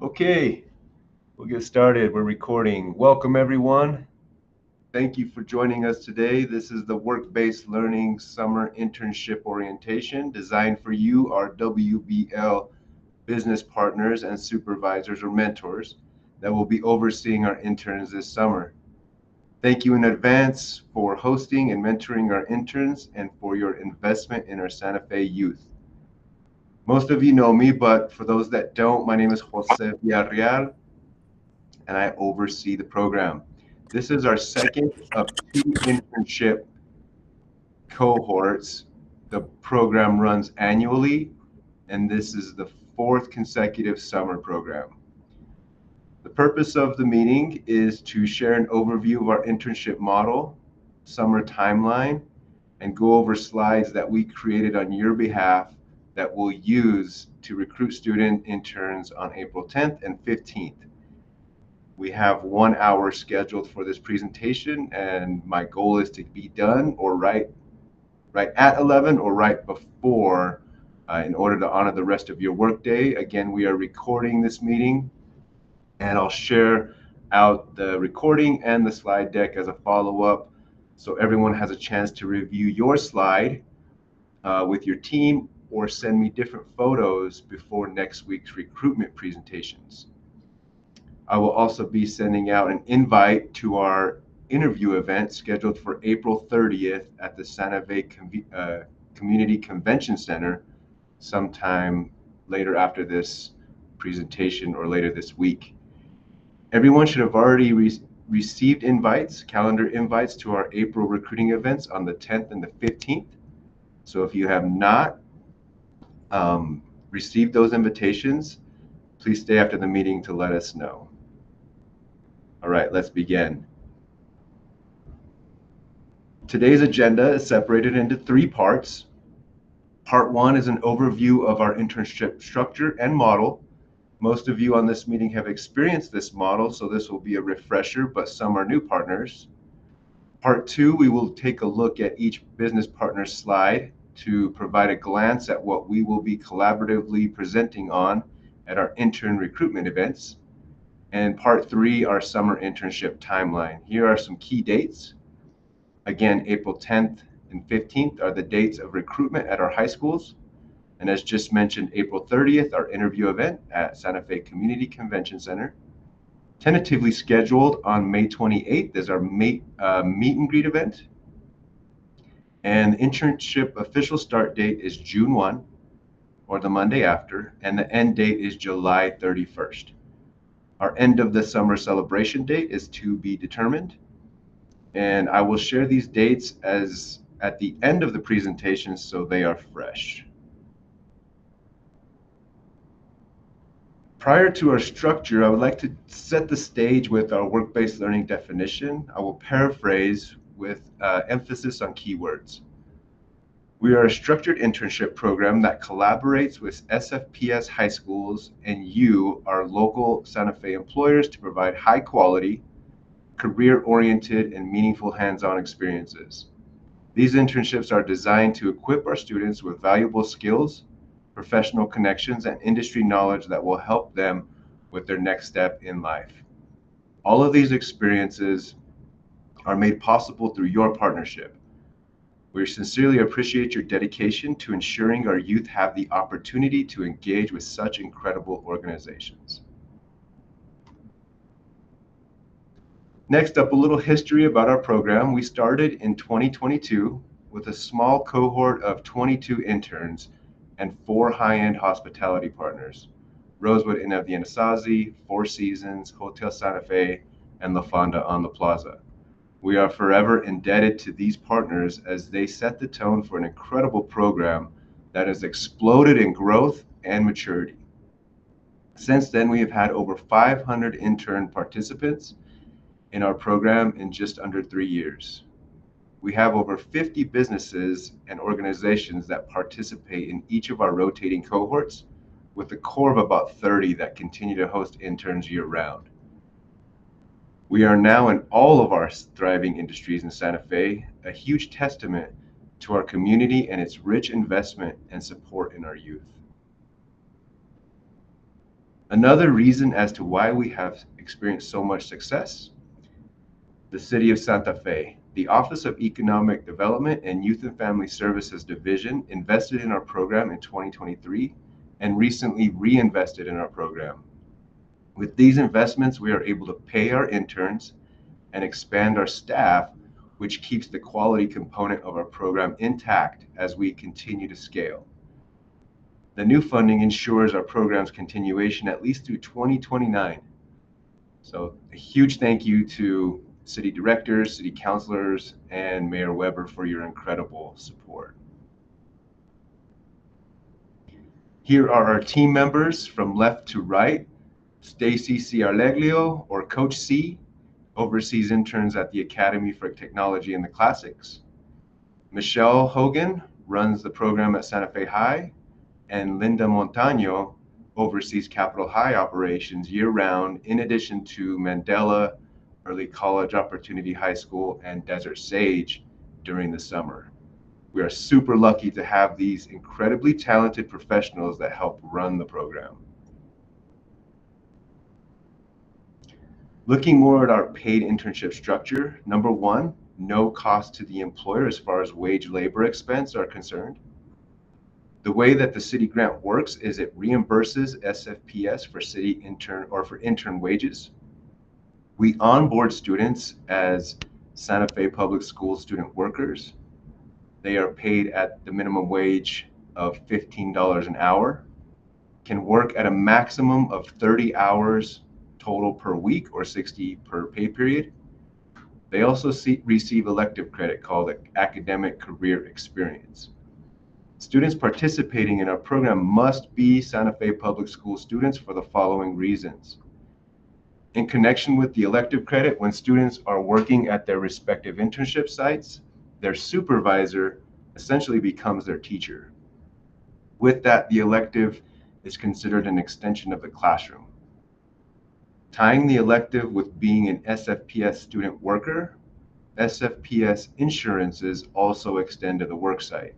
Okay, we'll get started. We're recording. Welcome, everyone. Thank you for joining us today. This is the Work-Based Learning Summer Internship Orientation designed for you, our WBL business partners and supervisors or mentors that will be overseeing our interns this summer. Thank you in advance for hosting and mentoring our interns and for your investment in our Santa Fe youth. Most of you know me, but for those that don't, my name is Jose Villarreal, and I oversee the program. This is our second of two internship cohorts. The program runs annually, and this is the fourth consecutive summer program. The purpose of the meeting is to share an overview of our internship model, summer timeline, and go over slides that we created on your behalf that we'll use to recruit student interns on April 10th and 15th. We have 1 hour scheduled for this presentation, and my goal is to be done or right at 11 or right before in order to honor the rest of your workday. Again, we are recording this meeting, and I'll share out the recording and the slide deck as a follow-up so everyone has a chance to review your slide with your team or send me different photos before next week's recruitment presentations. I will also be sending out an invite to our interview event scheduled for April 30th at the Santa Fe Community Convention Center sometime later after this presentation or later this week. Everyone should have already received invites, calendar invites to our April recruiting events on the 10th and the 15th. So if you have not received those invitations, please stay after the meeting to let us know. All right, let's begin. Today's agenda is separated into 3 parts. Part 1 is an overview of our internship structure and model. Most of you on this meeting have experienced this model, so this will be a refresher, but some are new partners. Part 2, we will take a look at each business partner's slide to provide a glance at what we will be collaboratively presenting on at our intern recruitment events. And part 3, our summer internship timeline. Here are some key dates. Again, April 10th and 15th are the dates of recruitment at our high schools. And as just mentioned, April 30th, our interview event at Santa Fe Community Convention Center. Tentatively scheduled on May 28th is our meet and greet event. And the internship official start date is June 1, or the Monday after, and the end date is July 31st. Our end of the summer celebration date is to be determined, and I will share these dates as at the end of the presentation so they are fresh. Prior to our structure, I would like to set the stage with our work-based learning definition. I will paraphrase with emphasis on keywords. We are a structured internship program that collaborates with SFPS high schools and you, our local Santa Fe employers, to provide high quality, career-oriented, and meaningful hands-on experiences. These internships are designed to equip our students with valuable skills, professional connections, and industry knowledge that will help them with their next step in life. All of these experiences are made possible through your partnership. We sincerely appreciate your dedication to ensuring our youth have the opportunity to engage with such incredible organizations. Next up, a little history about our program. We started in 2022 with a small cohort of 22 interns and 4 high-end hospitality partners: Rosewood Inn of the Anasazi, Four Seasons, Hotel Santa Fe, and La Fonda on the Plaza. We are forever indebted to these partners as they set the tone for an incredible program that has exploded in growth and maturity. Since then, we have had over 500 intern participants in our program in just under 3 years. We have over 50 businesses and organizations that participate in each of our rotating cohorts, with a core of about 30 that continue to host interns year-round. We are now in all of our thriving industries in Santa Fe, a huge testament to our community and its rich investment and support in our youth. Another reason as to why we have experienced so much success, the City of Santa Fe. The Office of Economic Development and Youth and Family Services Division invested in our program in 2023 and recently reinvested in our program. With these investments, we are able to pay our interns and expand our staff, which keeps the quality component of our program intact as we continue to scale. The new funding ensures our program's continuation at least through 2029. So a huge thank you to city directors, city councilors, and Mayor Weber for your incredible support. Here are our team members from left to right. Stacy Ciarleglio, or Coach C, oversees interns at the Academy for Technology and the Classics. Michelle Hogan runs the program at Santa Fe High, and Linda Montaño oversees Capitol High operations year-round, in addition to Mandela, Early College Opportunity High School, and Desert Sage during the summer. We are super lucky to have these incredibly talented professionals that help run the program. Looking more at our paid internship structure, number one, no cost to the employer as far as wage labor expense are concerned. The way that the city grant works is it reimburses SFPS for city intern or for intern wages. We onboard students as Santa Fe Public School student workers. They are paid at the minimum wage of $15 an hour, can work at a maximum of 30 hours total per week or 60 per pay period. They also receive elective credit called academic career experience. Students participating in our program must be Santa Fe Public School students for the following reasons. In connection with the elective credit, when students are working at their respective internship sites, their supervisor essentially becomes their teacher. With that, the elective is considered an extension of the classroom. Tying the elective with being an SFPS student worker, SFPS insurances also extend to the worksite.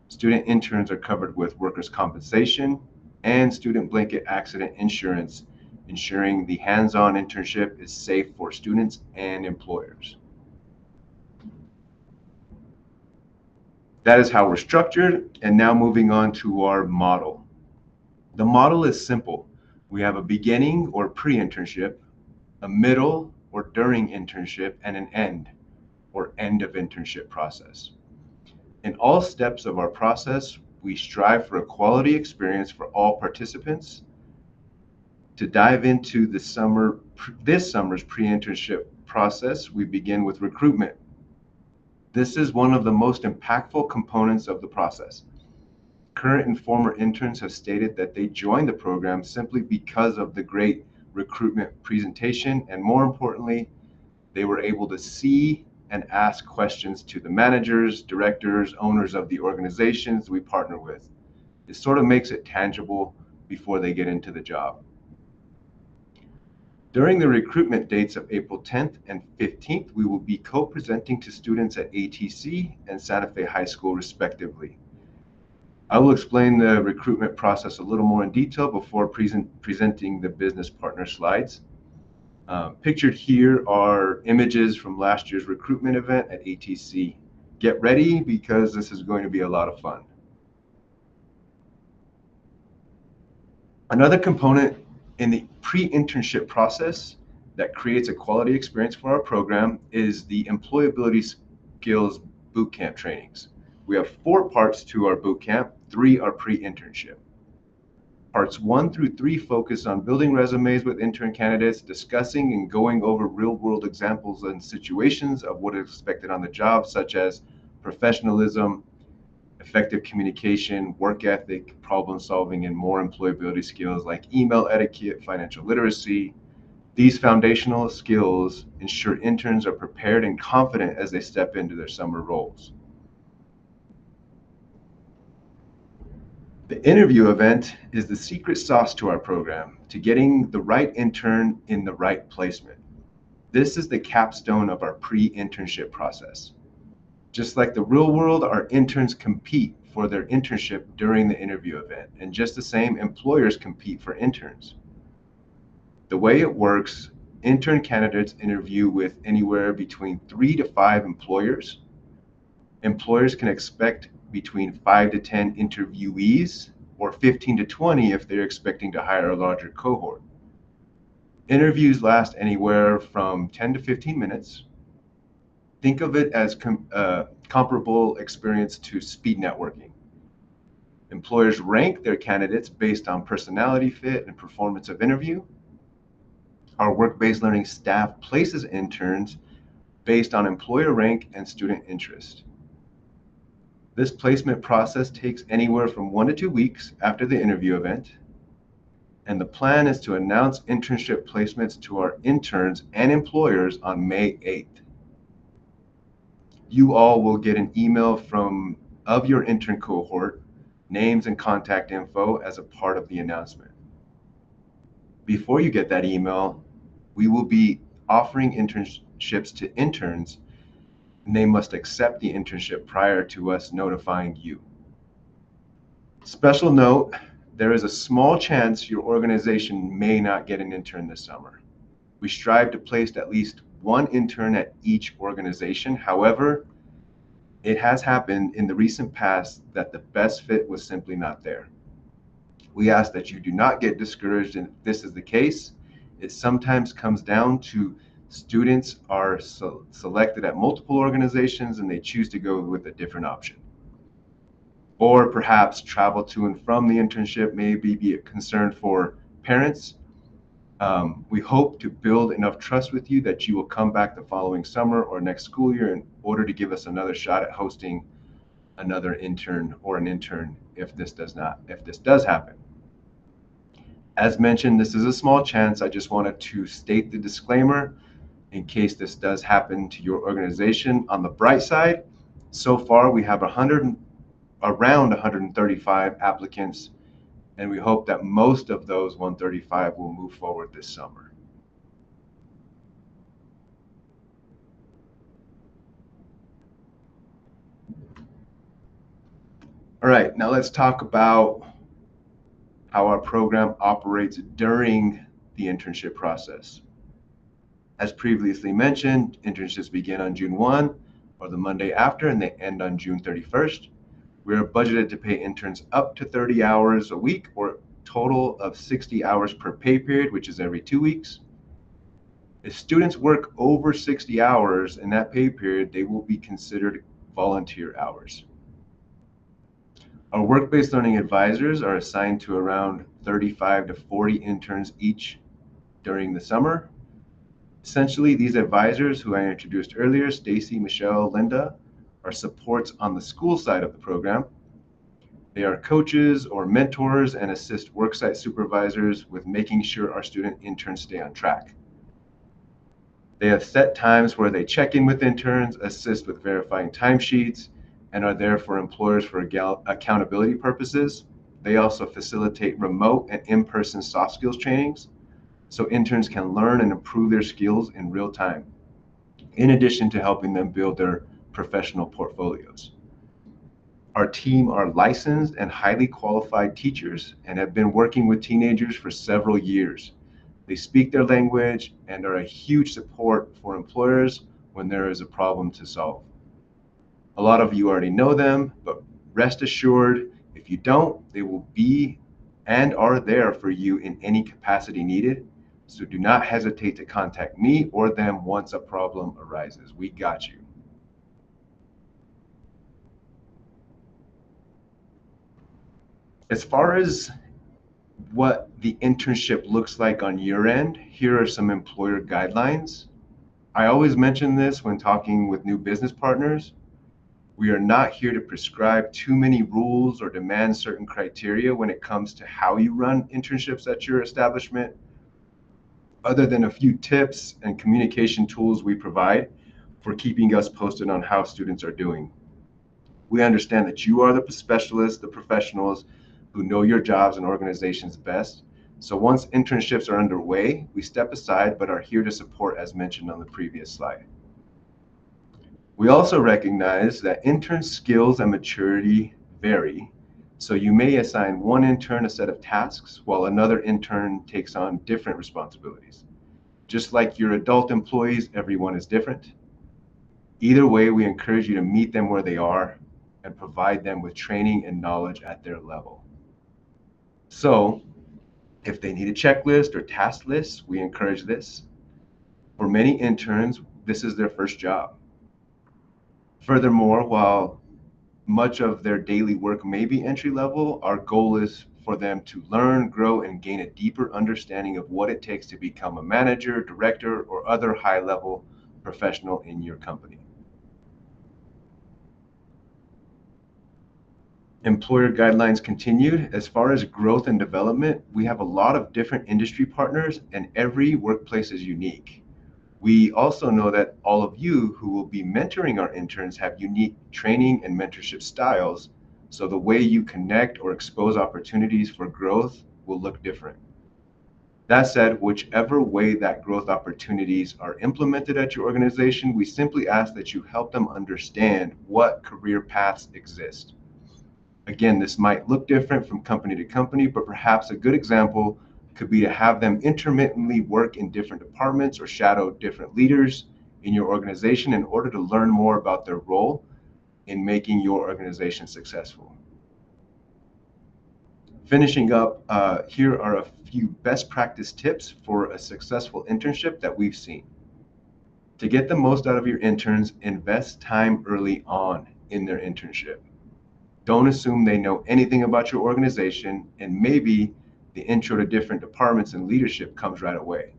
Student interns are covered with workers' compensation and student blanket accident insurance, ensuring the hands-on internship is safe for students and employers. That is how we're structured, and now moving on to our model. The model is simple. We have a beginning or pre-internship, a middle or during internship, and an end or end of internship process. In all steps of our process, we strive for a quality experience for all participants. To dive into this summer's pre-internship process, we begin with recruitment. This is one of the most impactful components of the process. Current and former interns have stated that they joined the program simply because of the great recruitment presentation, and more importantly, they were able to see and ask questions to the managers, directors, owners of the organizations we partner with. It sort of makes it tangible before they get into the job. During the recruitment dates of April 10th and 15th, we will be co-presenting to students at ATC and Santa Fe High School respectively. I will explain the recruitment process a little more in detail before presenting the business partner slides. Pictured here are images from last year's recruitment event at ATC. Get ready because this is going to be a lot of fun. Another component in the pre-internship process that creates a quality experience for our program is the employability skills bootcamp trainings. We have 4 parts to our bootcamp, 3 are pre-internship. Parts 1 through 3 focus on building resumes with intern candidates, discussing and going over real-world examples and situations of what is expected on the job, such as professionalism, effective communication, work ethic, problem solving, and more employability skills like email etiquette, financial literacy. These foundational skills ensure interns are prepared and confident as they step into their summer roles. The interview event is the secret sauce to our program, to getting the right intern in the right placement. This is the capstone of our pre-internship process. Just like the real world, our interns compete for their internship during the interview event, and just the same, employers compete for interns. The way it works, intern candidates interview with anywhere between 3 to 5 employers. Employers can expect between 5 to 10 interviewees or 15 to 20 if they're expecting to hire a larger cohort. Interviews last anywhere from 10 to 15 minutes. Think of it as comparable experience to speed networking. Employers rank their candidates based on personality fit and performance of interview. Our work-based learning staff places interns based on employer rank and student interest. This placement process takes anywhere from 1 to 2 weeks after the interview event, and the plan is to announce internship placements to our interns and employers on May 8th. You all will get an email of your intern cohort, names and contact info as a part of the announcement. Before you get that email, we will be offering internships to interns, and they must accept the internship prior to us notifying you. Special note, there is a small chance your organization may not get an intern this summer. We strive to place at least one intern at each organization. However, it has happened in the recent past that the best fit was simply not there. We ask that you do not get discouraged if this is the case. It sometimes comes down to students are selected at multiple organizations and they choose to go with a different option. Or perhaps travel to and from the internship may be a concern for parents. We hope to build enough trust with you that you will come back the following summer or next school year in order to give us another shot at hosting another intern or an intern if this does happen. As mentioned, this is a small chance. I just wanted to state the disclaimer in case this does happen to your organization. On the bright side, so far we have around 135 applicants, and we hope that most of those 135 will move forward this summer. All right, now let's talk about how our program operates during the internship process. As previously mentioned, internships begin on June 1 or the Monday after, and they end on June 31st. We are budgeted to pay interns up to 30 hours a week or a total of 60 hours per pay period, which is every 2 weeks. If students work over 60 hours in that pay period, they will be considered volunteer hours. Our work-based learning advisors are assigned to around 35 to 40 interns each during the summer. Essentially, these advisors, who I introduced earlier, Stacy, Michelle, Linda, are supports on the school side of the program. They are coaches or mentors and assist worksite supervisors with making sure our student interns stay on track. They have set times where they check in with interns, assist with verifying timesheets, and are there for employers for accountability purposes. They also facilitate remote and in-person soft skills trainings so interns can learn and improve their skills in real time, in addition to helping them build their professional portfolios. Our team are licensed and highly qualified teachers and have been working with teenagers for several years. They speak their language and are a huge support for employers when there is a problem to solve. A lot of you already know them, but rest assured, if you don't, they will be and are there for you in any capacity needed. So do not hesitate to contact me or them once a problem arises. We got you. As far as what the internship looks like on your end, here are some employer guidelines. I always mention this when talking with new business partners. We are not here to prescribe too many rules or demand certain criteria when it comes to how you run internships at your establishment, other than a few tips and communication tools we provide for keeping us posted on how students are doing. We understand that you are the specialists, the professionals who know your jobs and organizations best. So once internships are underway, we step aside but are here to support as mentioned on the previous slide. We also recognize that intern skills and maturity vary, So you may assign one intern a set of tasks while another intern takes on different responsibilities. Just like your adult employees, everyone is different. Either way, we encourage you to meet them where they are and provide them with training and knowledge at their level. So if they need a checklist or task list, we encourage this. For many interns, this is their first job. Furthermore, while much of their daily work may be entry level, our goal is for them to learn, grow, and gain a deeper understanding of what it takes to become a manager, director, or other high level professional in your company. Employer guidelines continued. As far as growth and development, we have a lot of different industry partners, and every workplace is unique. We also know that all of you who will be mentoring our interns have unique training and mentorship styles, so the way you connect or expose opportunities for growth will look different. That said, whichever way that growth opportunities are implemented at your organization, we simply ask that you help them understand what career paths exist. Again, this might look different from company to company, but perhaps a good example could be to have them intermittently work in different departments or shadow different leaders in your organization in order to learn more about their role in making your organization successful. Finishing up, here are a few best practice tips for a successful internship that we've seen. To get the most out of your interns, invest time early on in their internship. Don't assume they know anything about your organization, and maybe the intro to different departments and leadership comes right away.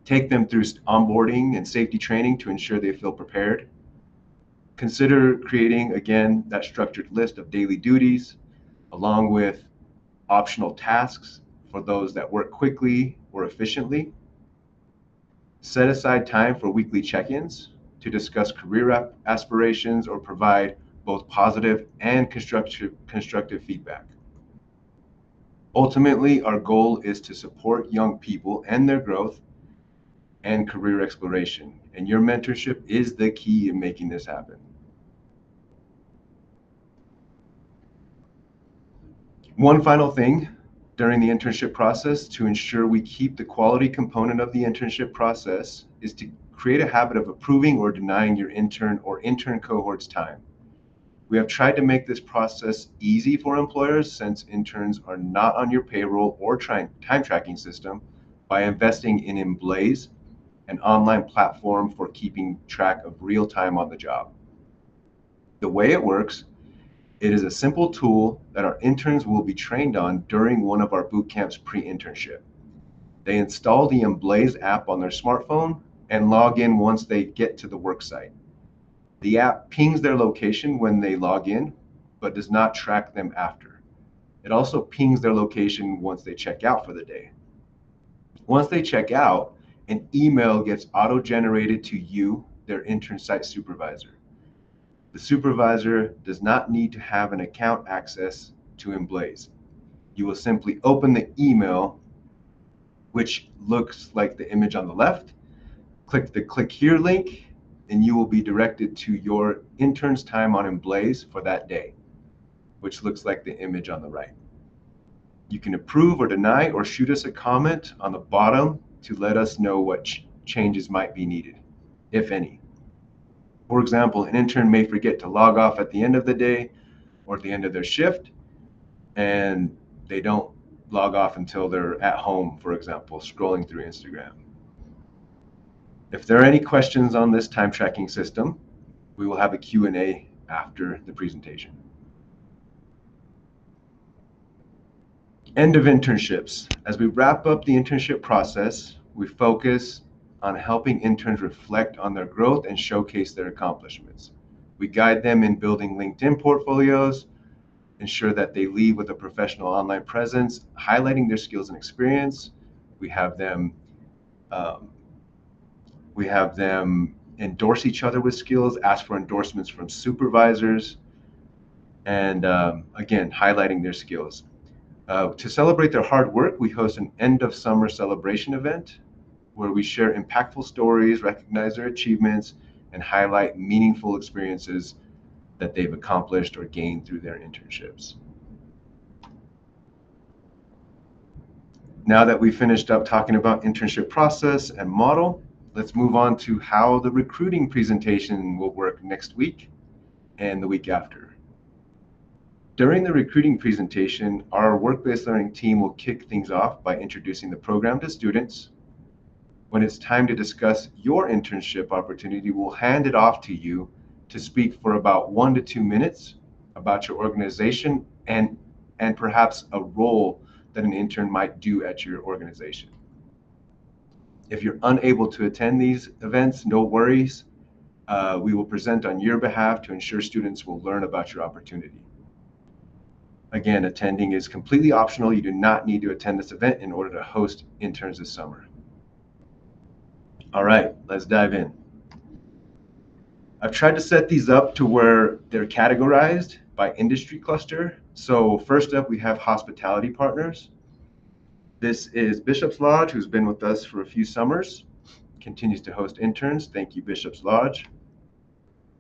Take them through onboarding and safety training to ensure they feel prepared. Consider creating, again, that structured list of daily duties, along with optional tasks for those that work quickly or efficiently. Set aside time for weekly check-ins to discuss career aspirations or provide both positive and constructive feedback. Ultimately, our goal is to support young people and their growth and career exploration, and your mentorship is the key in making this happen. One final thing during the internship process to ensure we keep the quality component of the internship process is to create a habit of approving or denying your intern or intern cohort's time. We have tried to make this process easy for employers since interns are not on your payroll or time tracking system by investing in Emblaze, an online platform for keeping track of real time on the job. The way it works, it is a simple tool that our interns will be trained on during one of our boot camps pre-internship. They install the Emblaze app on their smartphone and log in once they get to the work site. The app pings their location when they log in, but does not track them after. It also pings their location once they check out for the day. Once they check out, an email gets auto-generated to you, their intern site supervisor. The supervisor does not need to have an account access to Emblaze. You will simply open the email, which looks like the image on the left, click the click here link, and you will be directed to your intern's time on Emblaze for that day, which looks like the image on the right. You can approve or deny or shoot us a comment on the bottom to let us know what changes might be needed, if any. For example, an intern may forget to log off at the end of the day or at the end of their shift, and they don't log off until they're at home, for example, scrolling through Instagram. If there are any questions on this time tracking system, we will have a Q&A after the presentation. End of internships. As we wrap up the internship process, we focus on helping interns reflect on their growth and showcase their accomplishments. We guide them in building LinkedIn portfolios, ensure that they leave with a professional online presence, highlighting their skills and experience. We have them endorse each other with skills, ask for endorsements from supervisors, and again, highlighting their skills. To celebrate their hard work, we host an end of summer celebration event where we share impactful stories, recognize their achievements, and highlight meaningful experiences that they've accomplished or gained through their internships. Now that we finished up talking about internship process and model, let's move on to how the recruiting presentation will work next week and the week after. During the recruiting presentation, our work-based learning team will kick things off by introducing the program to students. When it's time to discuss your internship opportunity, we'll hand it off to you to speak for about 1 to 2 minutes about your organization and perhaps a role that an intern might do at your organization. If you're unable to attend these events, no worries. We will present on your behalf to ensure students will learn about your opportunity. Again, attending is completely optional. You do not need to attend this event in order to host interns this summer. All right, let's dive in. I've tried to set these up to where they're categorized by industry cluster. So first up, we have hospitality partners. This is Bishop's Lodge, who's been with us for a few summers, continues to host interns. Thank you, Bishop's Lodge.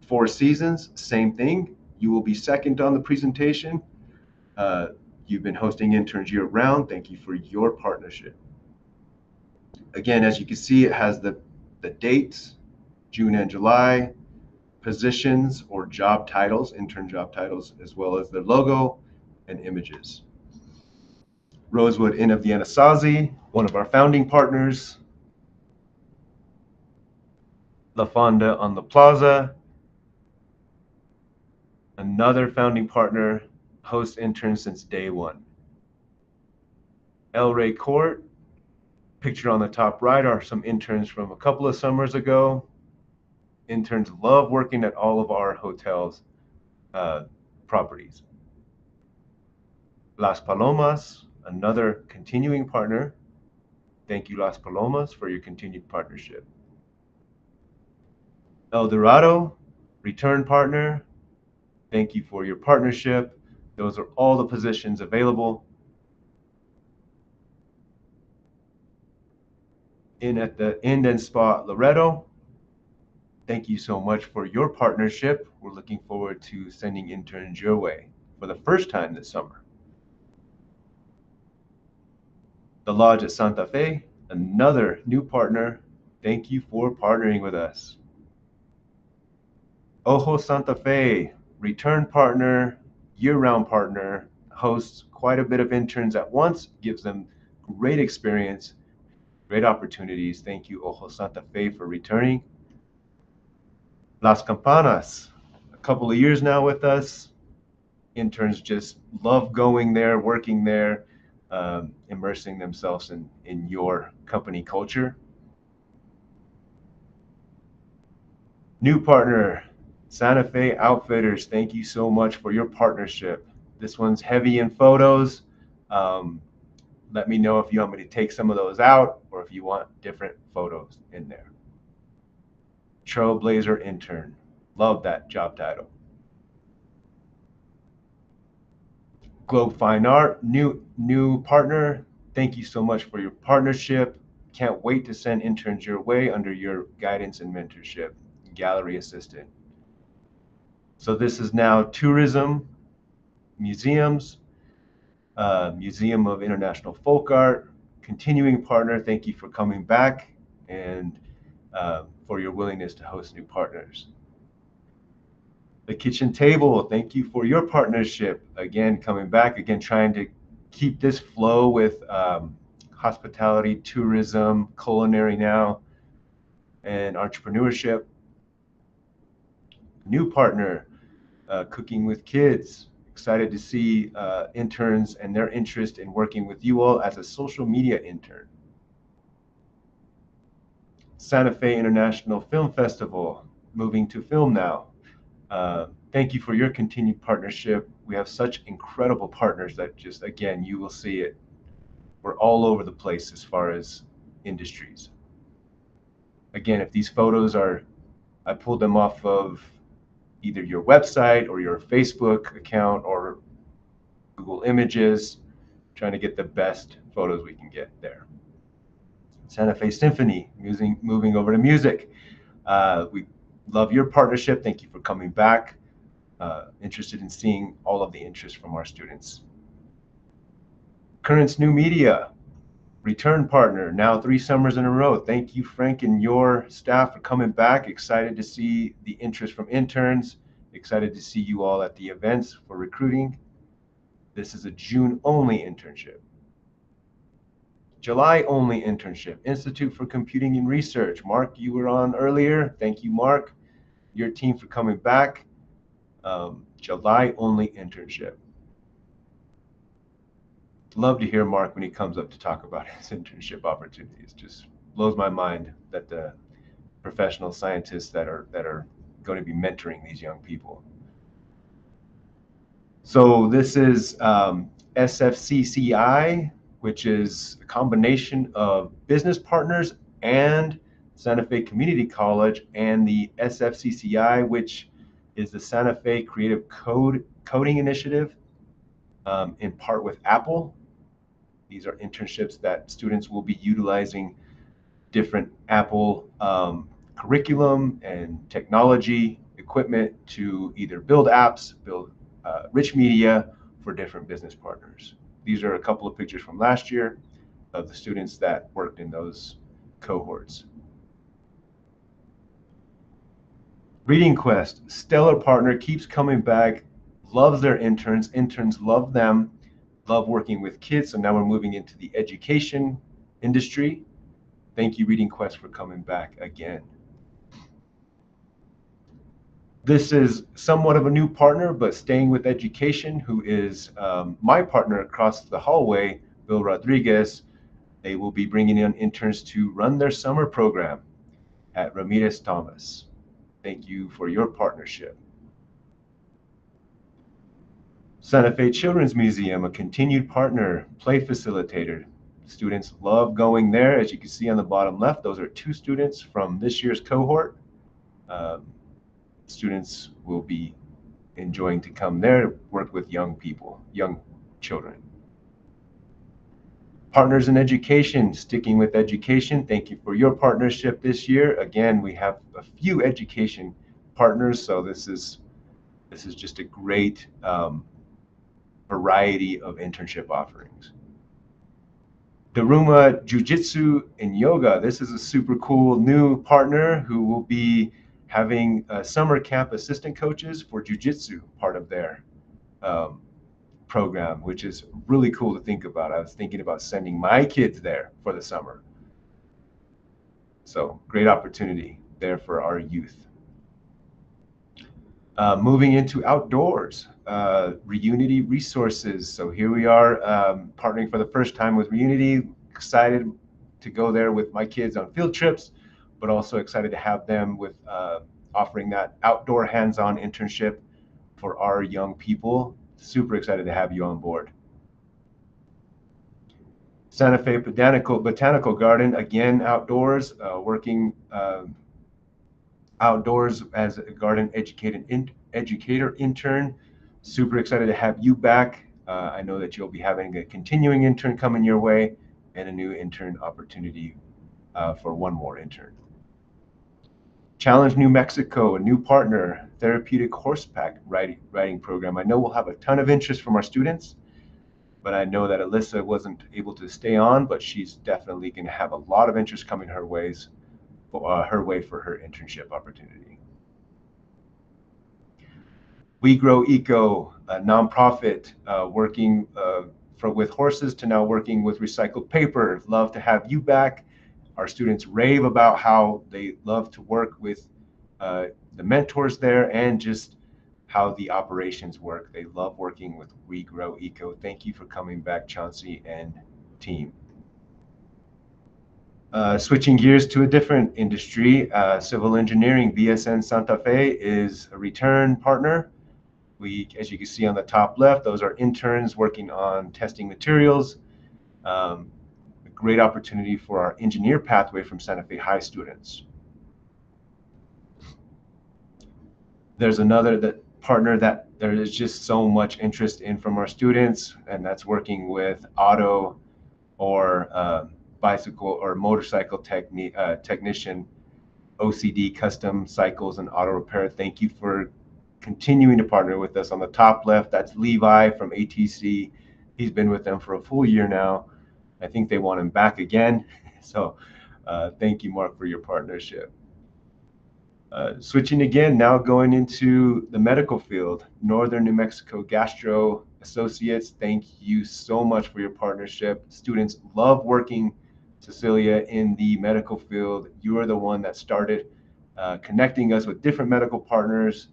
Four Seasons, same thing. You will be second on the presentation. You've been hosting interns year round. Thank you for your partnership. Again, as you can see, it has the dates, June and July, positions or job titles, intern job titles, as well as their logo and images. Rosewood Inn of the Anasazi, one of our founding partners. La Fonda on the Plaza, another founding partner, host interns since day one. El Rey Court, pictured on the top right are some interns from a couple of summers ago. Interns love working at all of our hotels properties. Las Palomas, another continuing partner. Thank you, Las Palomas, for your continued partnership. El Dorado, return partner. Thank you for your partnership. Those are all the positions available. In at the Inn and Spa Loretto, thank you so much for your partnership. We're looking forward to sending interns your way for the first time this summer. The Lodge at Santa Fe, another new partner. Thank you for partnering with us. Ojo Santa Fe, return partner, year-round partner, hosts quite a bit of interns at once, gives them great experience, great opportunities. Thank you, Ojo Santa Fe, for returning. Las Campanas, a couple of years now with us. Interns just love going there, working there, immersing themselves in your company culture. New partner, Santa Fe Outfitters, thank you so much for your partnership. This one's heavy in photos. Let me know if you want me to take some of those out or if you want different photos in there. Trailblazer Intern, love that job title. Globe Fine Art, new partner. Thank you so much for your partnership. Can't wait to send interns your way under your guidance and mentorship. Gallery assistant. So this is now tourism, museums, Museum of International Folk Art, continuing partner. Thank you for coming back and for your willingness to host new partners. The Kitchen Table, thank you for your partnership. Again, coming back, again, trying to keep this flow with hospitality, tourism, culinary now, and entrepreneurship. New partner, Cooking with Kids. Excited to see interns and their interest in working with you all as a social media intern. Santa Fe International Film Festival, moving to film now. Thank you for your continued partnership. We have such incredible partners that just, again, you will see it. We're all over the place as far as industries. Again, if these photos I pulled them off of either your website or your Facebook account or Google Images, trying to get the best photos we can get there. Santa Fe Symphony, moving over to music. We love your partnership. Thank you for coming back. Interested in seeing all of the interest from our students. Currents New Media. Return partner, now 3 summers in a row. Thank you, Frank, and your staff for coming back. Excited to see the interest from interns. Excited to see you all at the events for recruiting. This is a June-only internship. July-only internship, Institute for Computing and Research. Mark, you were on earlier. Thank you, Mark, your team for coming back. July-only internship. Love to hear Mark when he comes up to talk about his internship opportunities. Just blows my mind that the professional scientists that are going to be mentoring these young people. So this is SFCCI, which is a combination of business partners and Santa Fe Community College, and the SFCCI, which is the Santa Fe Creative Coding Initiative, in part with Apple. These are internships that students will be utilizing different Apple curriculum and technology equipment to either build apps, build rich media for different business partners. These are a couple of pictures from last year of the students that worked in those cohorts. Reading Quest, stellar partner, keeps coming back, loves their interns. Interns love them, love working with kids. So now we're moving into the education industry. Thank you, Reading Quest, for coming back again. This is somewhat of a new partner, but staying with education, who is my partner across the hallway, Bill Rodriguez. They will be bringing in interns to run their summer program at Ramirez Thomas. Thank you for your partnership. Santa Fe Children's Museum, a continued partner, play facilitator. Students love going there. As you can see on the bottom left, those are 2 students from this year's cohort. Students will be enjoying to come there to work with young people, young children. Partners in education, sticking with education. Thank you for your partnership this year. Again, we have a few education partners, so this is just a great variety of internship offerings. Daruma Jiu-Jitsu and Yoga. This is a super cool new partner who will be having summer camp assistant coaches for Jiu-Jitsu, part of their program, which is really cool to think about. I was thinking about sending my kids there for the summer. So great opportunity there for our youth. Moving into outdoors, Reunity Resources. So here we are partnering for the first time with Reunity. Excited to go there with my kids on field trips, but also excited to have them with offering that outdoor hands-on internship for our young people. Super excited to have you on board. Santa Fe Botanical Garden, again, outdoors, working outdoors as a garden educator intern. Super excited to have you back. I know that you'll be having a continuing intern coming your way and a new intern opportunity for one more intern. Challenge New Mexico, a new partner, therapeutic horseback riding program. I know we'll have a ton of interest from our students, but I know that Alyssa wasn't able to stay on, but she's definitely going to have a lot of interest coming her way for her internship opportunity. We Grow Eco, a nonprofit working with horses to now working with recycled paper. Love to have you back. Our students rave about how they love to work with the mentors there and just how the operations work. They love working with We Grow Eco. Thank you for coming back, Chauncey and team. Switching gears to a different industry, civil engineering. BSN Santa Fe is a return partner. As you can see on the top left, those are interns working on testing materials. A great opportunity for our engineer pathway from Santa Fe High students. There's another partner that there is just so much interest in from our students, and that's working with auto or bicycle or motorcycle technician, OCD custom cycles and auto repair. Thank you for continuing to partner with us. On the top left, that's Levi from ATC. He's been with them for a full year now, I think they want him back again. So thank you, Mark, for your partnership. Switching again, now going into the medical field, Northern New Mexico Gastro Associates, thank you so much for your partnership. Students love working, Cecilia, in the medical field. You are the one that started connecting us with different medical partners.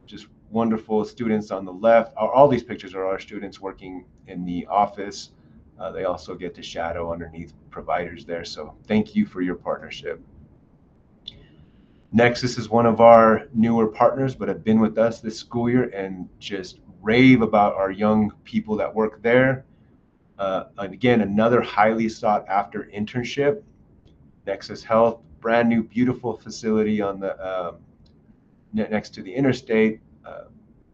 Just wonderful students on the left. All these pictures are our students working in the office. They also get to shadow underneath providers there. So thank you for your partnership. Nexus is one of our newer partners, but have been with us this school year and just rave about our young people that work there. And again, another highly sought after internship. Nexus Health, brand new, beautiful facility on the next to the interstate.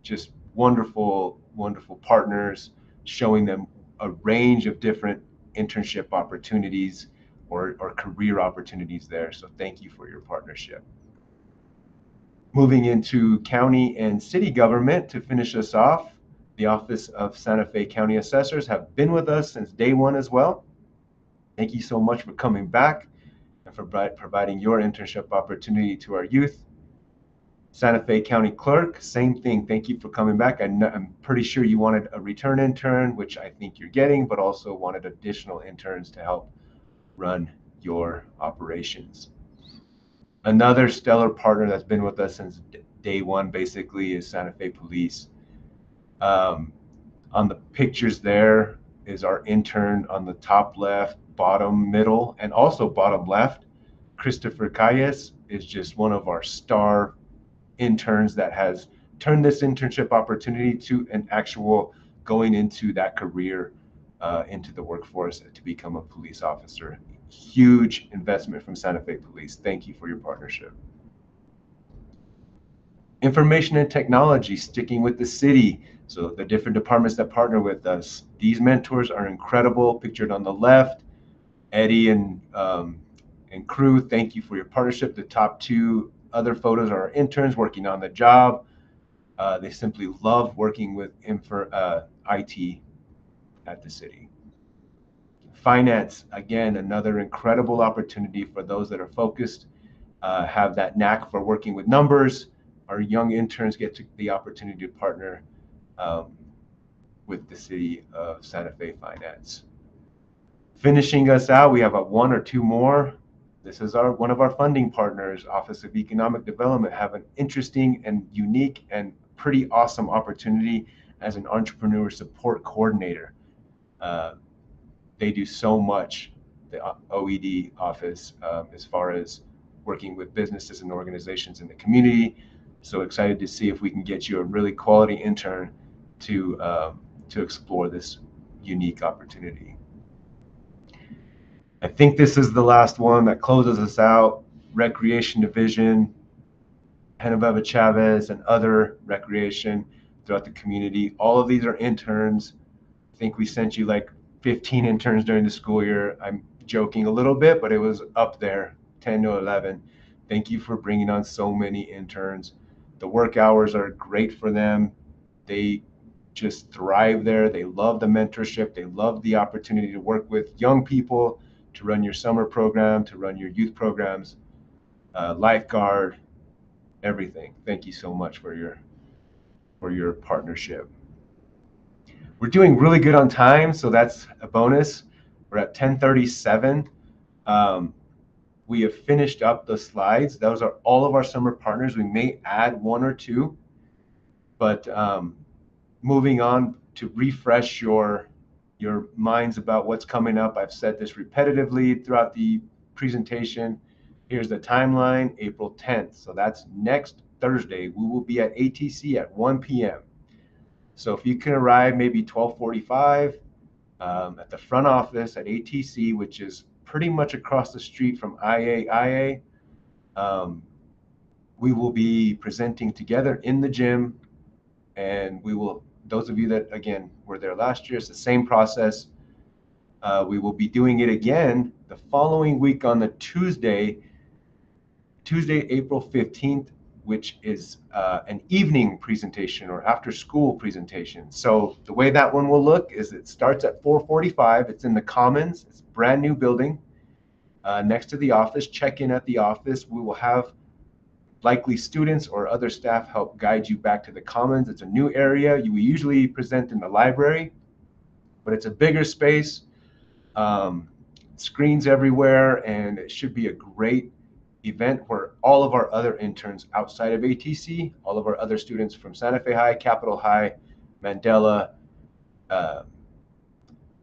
Just wonderful, wonderful partners, showing them a range of different internship opportunities or career opportunities there. So thank you for your partnership. Moving into county and city government to finish us off, the Office of Santa Fe County Assessors have been with us since day one as well. Thank you so much for coming back and for providing your internship opportunity to our youth. Santa Fe County Clerk, same thing. Thank you for coming back. I'm pretty sure you wanted a return intern, which I think you're getting, but also wanted additional interns to help run your operations. Another stellar partner that's been with us since day one, basically, is Santa Fe Police. On the pictures there is our intern on the top left, bottom middle, and also bottom left. Christopher Calles is just one of our star interns that has turned this internship opportunity to an actual going into that career into the workforce to become a police officer. Huge investment from Santa Fe Police. Thank you for your partnership. Information and technology, sticking with the city. So the different departments that partner with us. These mentors are incredible. Pictured on the left, Eddie and crew, thank you for your partnership. The top two other photos are our interns working on the job. They simply love working with IT at the city. Finance, again, another incredible opportunity for those that are focused, have that knack for working with numbers. Our young interns get the opportunity to partner with the city of Santa Fe Finance. Finishing us out, we have one or two more. This is one of our funding partners, Office of Economic Development, have an interesting and unique and pretty awesome opportunity as an entrepreneur support coordinator. They do so much, the OED office, as far as working with businesses and organizations in the community. So excited to see if we can get you a really quality intern to explore this unique opportunity. I think this is the last one that closes us out. Recreation Division, Genoveva Chavez, and other recreation throughout the community. All of these are interns. I think we sent you like 15 interns during the school year. I'm joking a little bit, but it was up there, 10 to 11. Thank you for bringing on so many interns. The work hours are great for them. They just thrive there. They love the mentorship. They love the opportunity to work with young people, to run your summer program, to run your youth programs, lifeguard, everything. Thank you so much for your partnership. We're doing really good on time, so that's a bonus. We're at 10:37. We have finished up the slides. Those are all of our summer partners. We may add one or two, but moving on to refresh your minds about what's coming up. I've said this repetitively throughout the presentation. Here's the timeline, April 10th. So that's next Thursday. We will be at ATC at 1 p.m. So if you can arrive maybe 12:45 at the front office at ATC, which is pretty much across the street from IAIA, we will be presenting together in the gym, and we will, those of you that, again, were there last year, it's the same process. We will be doing it again the following week on the Tuesday, April 15th. which is an evening presentation or after school presentation. So the way that one will look is it starts at 4:45. It's in the Commons. It's a brand new building next to the office. Check in at the office. We will have likely students or other staff help guide you back to the Commons. It's a new area. We usually present in the library, but it's a bigger space, screens everywhere, and it should be a great event where all of our other interns outside of ATC, all of our other students from Santa Fe High, Capitol High, Mandela,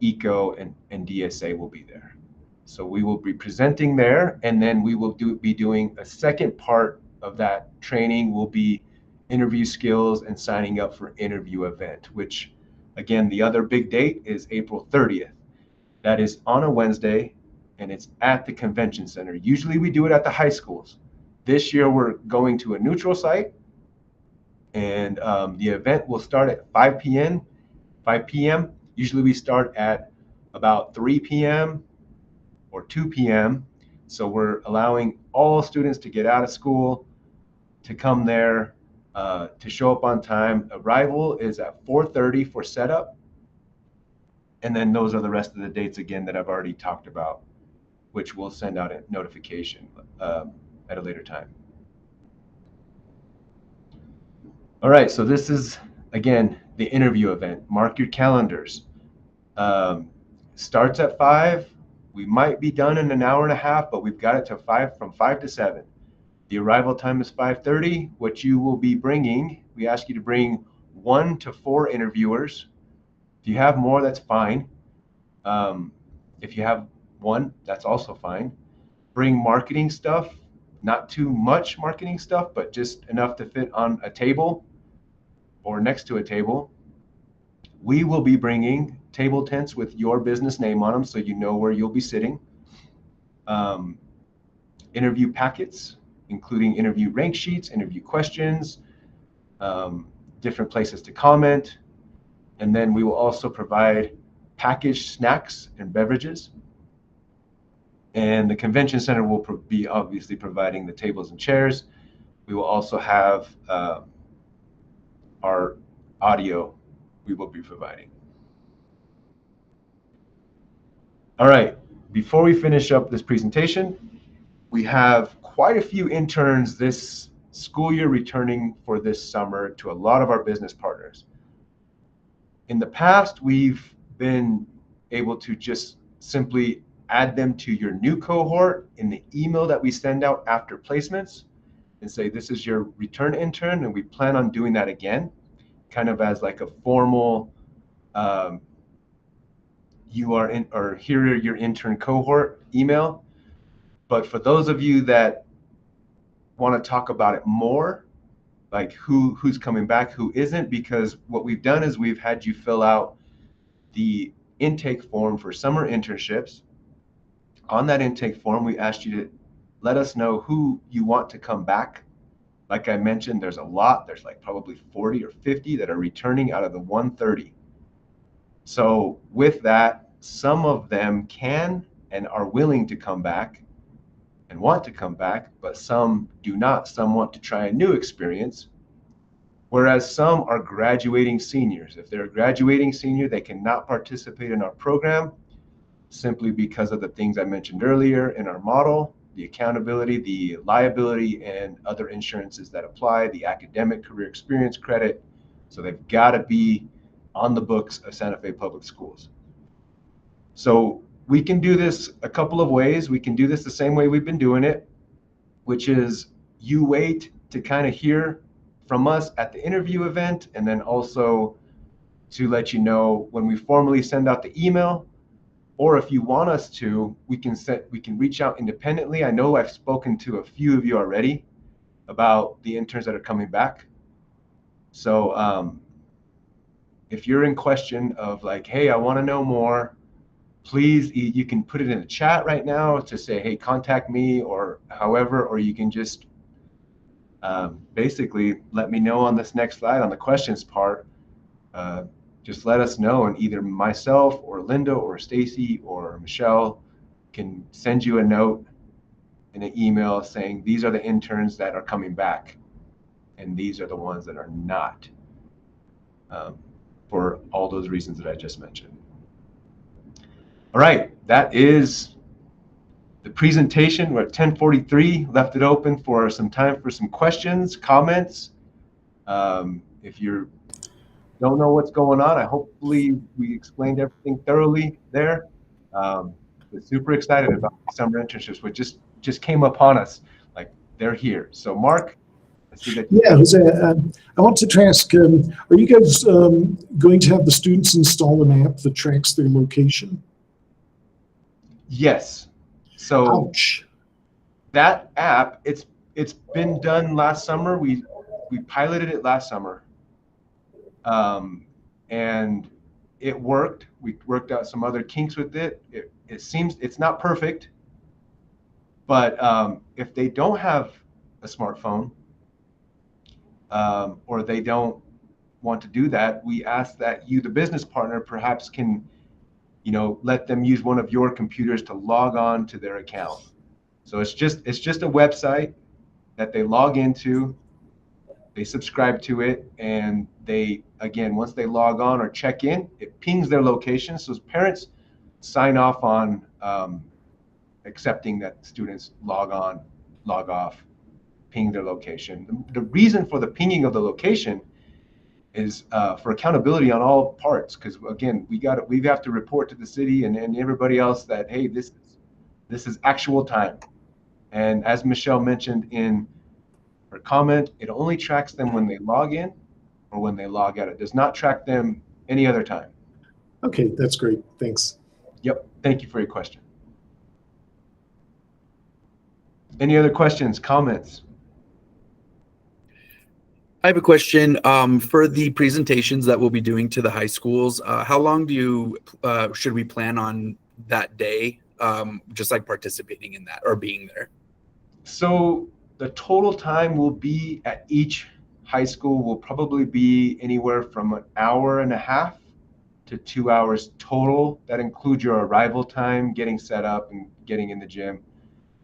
ECO, and DSA will be there. So we will be presenting there, and then we will be doing a second part of that training will be interview skills and signing up for interview event, which again, the other big date is April 30th. That is on a Wednesday, and it's at the convention center. Usually we do it at the high schools. This year we're going to a neutral site, and the event will start at 5 p.m. 5 p.m. Usually we start at about 3 p.m. or 2 p.m. So we're allowing all students to get out of school, to come there, to show up on time. Arrival is at 4:30 for setup. And then those are the rest of the dates again that I've already talked about, which we'll send out a notification at a later time. All right, so this is, again, the interview event. Mark your calendars. Starts at 5. We might be done in an hour and a half, but we've got it to 5, from 5 to 7. The arrival time is 5:30. What you will be bringing, we ask you to bring 1 to 4 interviewers. If you have more, that's fine. If you have 1, that's also fine. Bring marketing stuff, not too much marketing stuff, but just enough to fit on a table or next to a table. We will be bringing table tents with your business name on them so you know where you'll be sitting. Interview packets, including interview rank sheets, interview questions, different places to comment. And then we will also provide packaged snacks and beverages. And the convention center will be obviously providing the tables and chairs. We will also have our audio we will be providing. All right, before we finish up this presentation, we have quite a few interns this school year returning for this summer to a lot of our business partners. In the past, we've been able to just simply add them to your new cohort in the email that we send out after placements and say, this is your return intern, and we plan on doing that again, kind of as like a formal, you are in, or here are your intern cohort email. But for those of you that want to talk about it more, like who's coming back, who isn't, because what we've done is we've had you fill out the intake form for summer internships. On that intake form, we asked you to let us know who you want to come back. Like I mentioned, there's a lot. There's like probably 40 or 50 that are returning out of the 130. So with that, some of them can and are willing to come back and want to come back, but some do not. Some want to try a new experience, whereas some are graduating seniors. If they're a graduating senior, they cannot participate in our program simply because of the things I mentioned earlier in our model, the accountability, the liability, and other insurances that apply, the academic career experience credit. So they've got to be on the books of Santa Fe Public Schools. So we can do this a couple of ways. We can do this the same way we've been doing it, which is you wait to kind of hear from us at the interview event, and then also to let you know when we formally send out the email. Or if you want us to, we can reach out independently. I know I've spoken to a few of you already about the interns that are coming back. So if you're in question of like, hey, I want to know more, please, you can put it in the chat right now to say, hey, contact me, or however, or you can just basically let me know on this next slide on the questions part. Just let us know, and either myself or Linda or Stacy or Michelle can send you a note in an email saying these are the interns that are coming back. and these are the ones that are not, for all those reasons that I just mentioned. All right, that is the presentation. We're at 10:43. Left it open for some time for some questions, comments. If you don't know what's going on, hopefully we explained everything thoroughly there. We're super excited about the summer internships, which just came upon us. Like, they're here. So Mark, I see that. Yeah, Jose, I wanted to ask, are you guys going to have the students install an app that tracks their location? Yes. So Ouch. that app, it's been done last summer. We piloted it last summer, and it worked. We worked out some other kinks with it. It seems it's not perfect, but if they don't have a smartphone, or they don't want to do that, we ask that you, the business partner, perhaps can, let them use one of your computers to log on to their account. So it's just a website that they log into, they subscribe to it, and they, again, once they log on or check in, it pings their location. So parents sign off on accepting that students log on, log off, ping their location. The reason for the pinging of the location is for accountability on all parts, because again, we have to report to the city and everybody else that, hey, this is actual time. And as Michelle mentioned in her comment, it only tracks them when they log in or when they log out. It does not track them any other time. Okay, that's great. Thanks. Yep. Thank you for your question. Any other questions, comments? I have a question for the presentations that we'll be doing to the high schools. How long should we plan on that day, just like participating in that or being there? So the total time will be at each high school will probably be anywhere from an hour and a half to 2 hours total. That includes your arrival time, getting set up, and getting in the gym.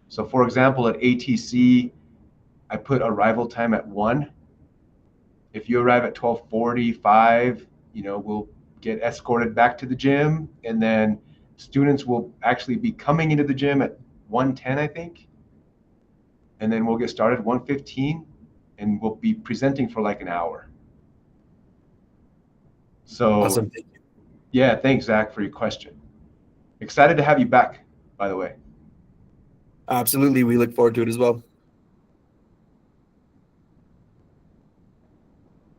So for example, at ATC, I put arrival time at 1. If you arrive at 12:45, we'll get escorted back to the gym, and then students will actually be coming into the gym at 1:10, I think. And then we'll get started 1:15, and we'll be presenting for like an hour. So Awesome. Thank you. Yeah, thanks, Zach, for your question. Excited to have you back, by the way. Absolutely. We look forward to it as well.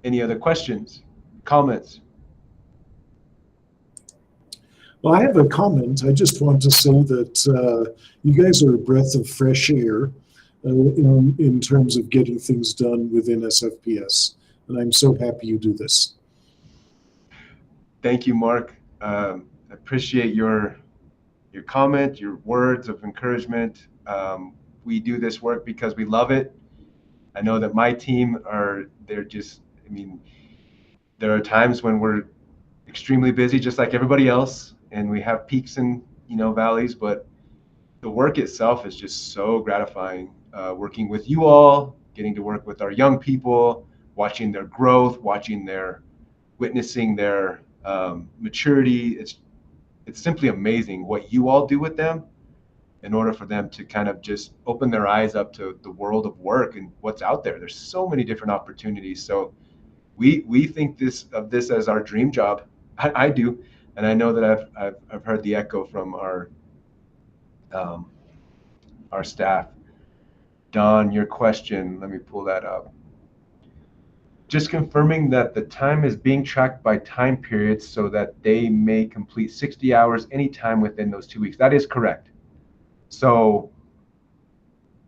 Any other questions, comments? Well, I have a comment. I just want to say that you guys are a breath of fresh air in terms of getting things done within SFPS. And I'm so happy you do this. Thank you, Mark. Appreciate your comment, your words of encouragement. We do this work because we love it. I know that my team there are times when we're extremely busy, just like everybody else, and we have peaks and valleys, but the work itself is just so gratifying. Working with you all, getting to work with our young people, watching their growth, witnessing their maturity. It's simply amazing what you all do with them in order for them to kind of just open their eyes up to the world of work and what's out there. There's so many different opportunities. So we think of this as our dream job. I do, and I know that I've heard the echo from our staff. Don, your question, let me pull that up. Just confirming that the time is being tracked by time periods so that they may complete 60 hours anytime within those 2 weeks. That is correct. So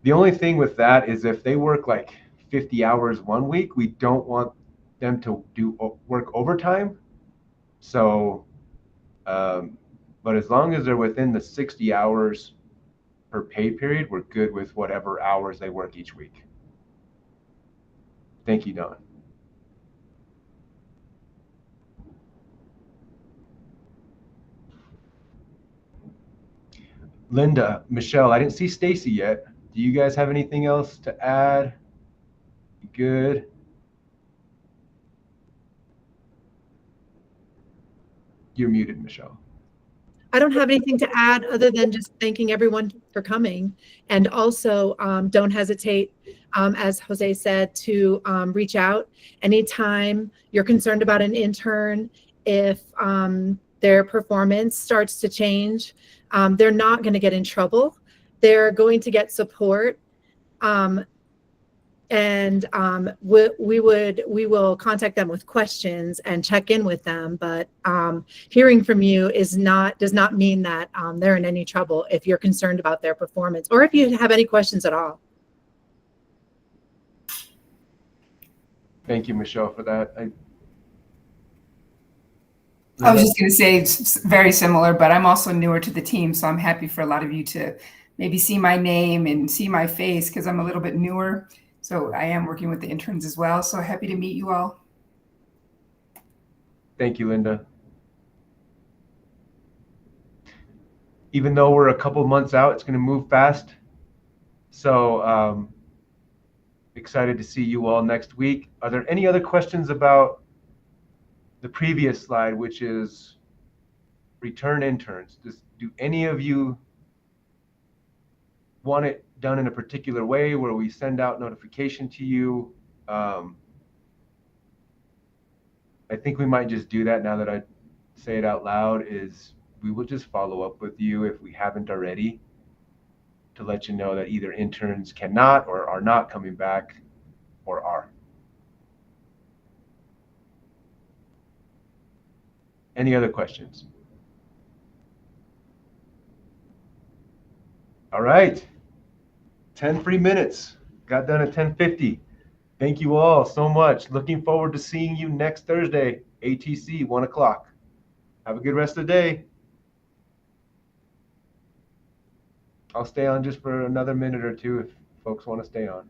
the only thing with that is if they work like 50 hours 1 week, we don't want them to work overtime. So, but as long as they're within the 60 hours per pay period, we're good with whatever hours they work each week. Thank you, Don. Linda, Michelle, I didn't see Stacy yet. Do you guys have anything else to add? Good. You're muted, Michelle. I don't have anything to add other than just thanking everyone for coming. And also don't hesitate, as Jose said, to reach out anytime you're concerned about an intern. If their performance starts to change, they're not going to get in trouble. They're going to get support. And we will contact them with questions and check in with them. But hearing from you does not mean that they're in any trouble if you're concerned about their performance or if you have any questions at all. Thank you, Michelle, for that. I was just going to say it's very similar, but I'm also newer to the team, so I'm happy for a lot of you to maybe see my name and see my face because I'm a little bit newer. So I am working with the interns as well. So happy to meet you all. Thank you, Linda. Even though we're a couple months out, it's going to move fast. So excited to see you all next week. Are there any other questions about the previous slide, which is return interns? Do any of you want it done in a particular way where we send out notification to you? I think we might just do that now that I say it out loud, is we will just follow up with you if we haven't already to let you know that either interns cannot or are not coming back or are. Any other questions? All right. 10 free minutes. Got done at 10:50. Thank you all so much. Looking forward to seeing you next Thursday, ATC, 1 o'clock. Have a good rest of the day. I'll stay on just for another minute or two if folks want to stay on.